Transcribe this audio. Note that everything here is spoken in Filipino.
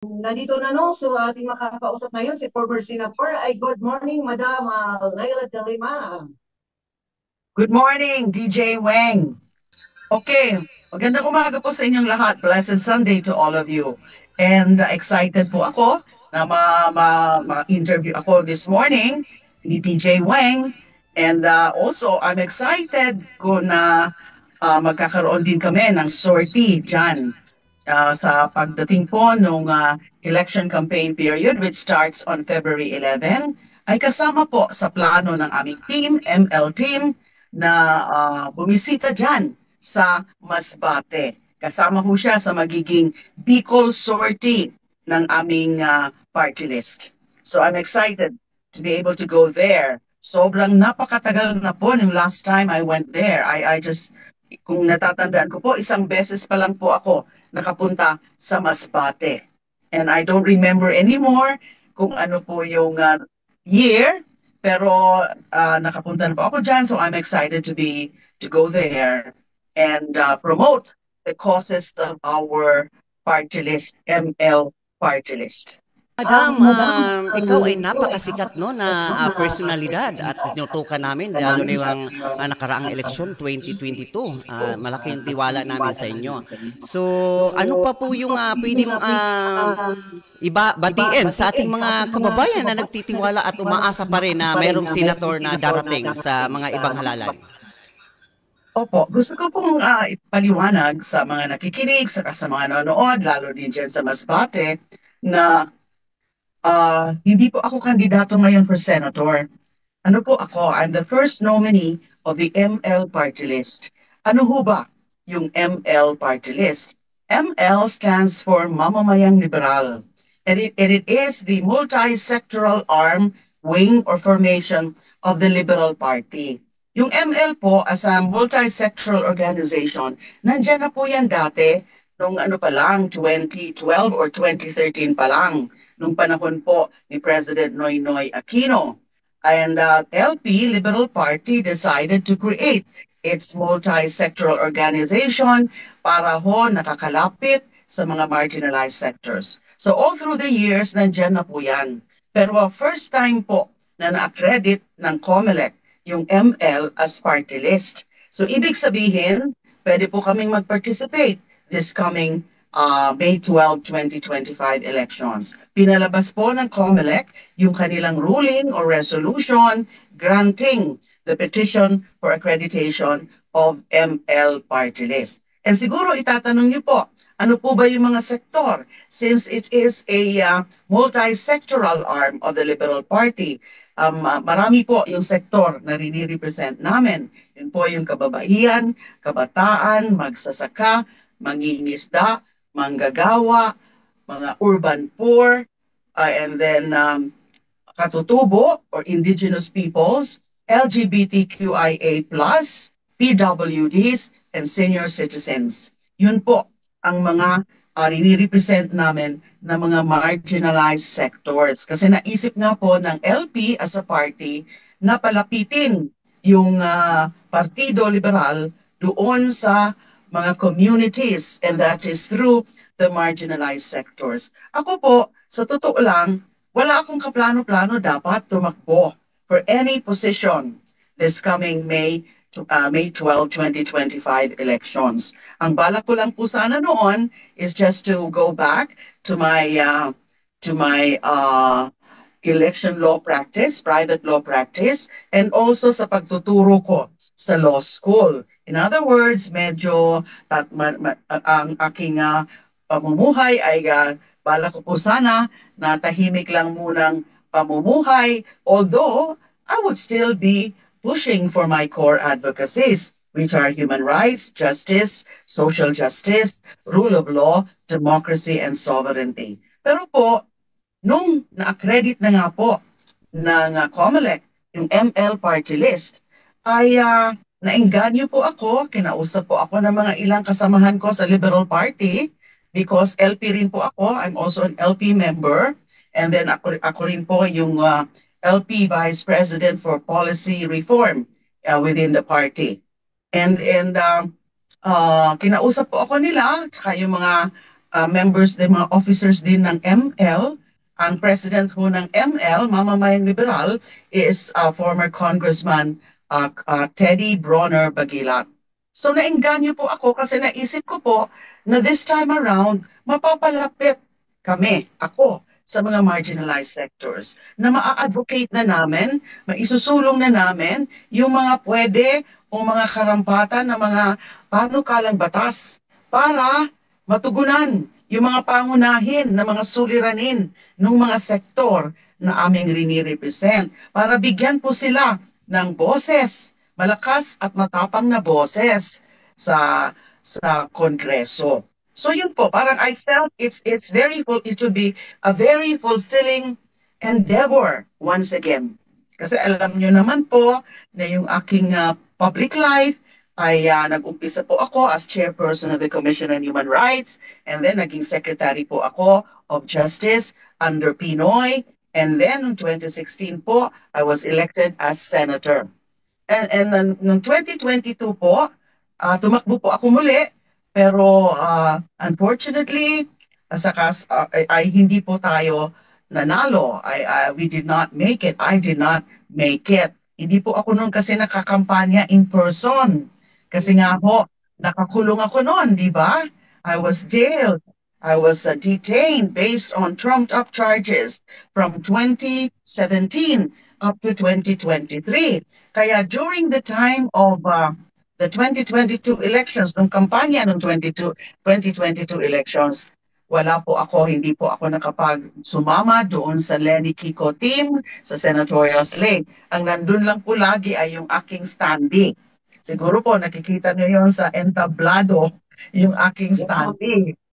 Nandito na no, so ating makakausap ngayon si former Senator. Ay, good morning, Madam Laila de Lima. Good morning, DJ Wang. Okay, magandang umaga po sa inyong lahat. Blessed Sunday to all of you. And excited po ako na ma-interview ako this morning ni DJ Wang. And also, I'm excited ko na magkakaroon din kami ng sortie dyan sa pagdating po nung election campaign period which starts on February 11 ay kasama po sa plano ng aming team, ML team, na bumisita dyan sa Masbate. Kasama po siya sa magiging Bicol sortie ng aming party list. So I'm excited to be able to go there. Sobrang napakatagal na po yung last time I went there. I just, kung natatandaan ko po, isang beses pa lang po ako nakapunta sa Masbate. And I don't remember anymore kung ano po yung year, pero nakapunta na po ako dyan, so I'm excited to go there and promote the causes of our party list, ML party list. Madam, ikaw ay napakasikat no na personalidad at tinutukan namin lalo na yung nakaraang eleksyon 2022. Malaki yung tiwala namin sa inyo. So, ano pa po yung pwede mong iba batiin sa ating mga kababayan na nagtitiwala at umaasa pa rin na mayroong senator na darating sa mga ibang halalan? Opo, gusto ko pong ipaliwanag sa mga nakikinig, sa mga nanonood, lalo din dyan sa Masbate, na hindi po ako kandidato ngayon for senator. Ano po ako? I'm the first nominee of the ML party list. Ano ho ba yung ML party list? ML stands for Mamamayang Liberal. And it is the multi-sectoral arm, wing, or formation of the Liberal Party. Yung ML po, as a multi-sectoral organization, nandyan na po yan dati, nung ano pa lang, 2012 or 2013 pa lang, nung panahon po ni President Noynoy Aquino. And LP, Liberal Party, decided to create its multi-sectoral organization para ho nakakalapit sa mga marginalized sectors. So all through the years, nandyan na po yan. Pero first time po na na-accredit ng COMELEC yung ML as party list. So ibig sabihin, pwede po kaming mag-participate this coming May 12, 2025 elections. Pinalabas po ng COMELEC yung kanilang ruling or resolution granting the petition for accreditation of ML party list. And siguro itatanong niyo po, ano po ba yung mga sektor? Since it is a multi-sectoral arm of the Liberal Party, marami po yung sektor na rini-represent namin. Yun po yung kababaihan, kabataan, magsasaka, mangingisda, manggagawa, mga urban poor, and then katutubo or indigenous peoples, LGBTQIA+, PWDs, and senior citizens. Yun po ang mga rini-represent namin na mga marginalized sectors. Kasi naisip nga po ng LP as a party na palapitin yung Partido Liberal doon sa mga communities, and that is through the marginalized sectors. Ako po, sa totoo lang, wala akong kaplano-plano dapat tumakbo for any position this coming May 12, 2025 elections. Ang balak ko lang po sana noon is just to go back to my election law practice, private law practice, and also sa pagtuturo ko sa law school. In other words, medyo ang aking pamumuhay ay balak ko po sana na tahimik lang munang pamumuhay, although I would still be pushing for my core advocacies, which are human rights, justice, social justice, rule of law, democracy, and sovereignty. Pero po, nung na-accredit na nga po ng COMELEC, yung ML party list, ay naengganyo po ako, kinausap po ako ng mga ilang kasamahan ko sa Liberal Party because LP rin po ako, I'm also an LP member, and then ako rin po yung LP Vice President for Policy Reform within the party. And kinausap po ako nila, tsaka yung mga members din, mga officers din ng ML. Ang president ho ng ML, Mamamayang Liberal, is former Congressman Teddy Bronner Bagilat. So naengganyo po ako kasi naisip ko po na this time around, mapapalapit ako, sa mga marginalized sectors na maa-advocate na namin, maisusulong na namin yung mga pwede o mga karampatan na mga panukalang batas para matugunan yung mga pangunahin na mga suliranin ng mga sektor na aming rini-represent para bigyan po sila ng boses, malakas at matapang na boses sa Kongreso. So yun po, parang I felt it would be a very fulfilling endeavor once again. Kasi alam nyo naman po na yung aking public life ay nag-umpisa po ako as chairperson of the Commission on Human Rights, and then naging secretary po ako of Justice under Pinoy, and then in 2016 po, I was elected as senator. And noong 2022 po, tumakbo po ako muli, pero unfortunately, ay hindi po tayo nanalo. We did not make it. I did not make it. Hindi po ako noon kasi nakakampanya in person. Kasi nga po, nakakulong ako noon, di ba? I was jailed. I was detained based on trumped-up charges from 2017 up to 2023. Kaya during the time of the 2022 elections, nung kampanya ng 2022 elections, wala po ako, hindi po ako sumama doon sa Lenny Kiko team sa senatorial slate. Ang nandun lang po lagi ay yung aking standing. Siguro po nakikita niyo yon sa entablado, yung aking standing.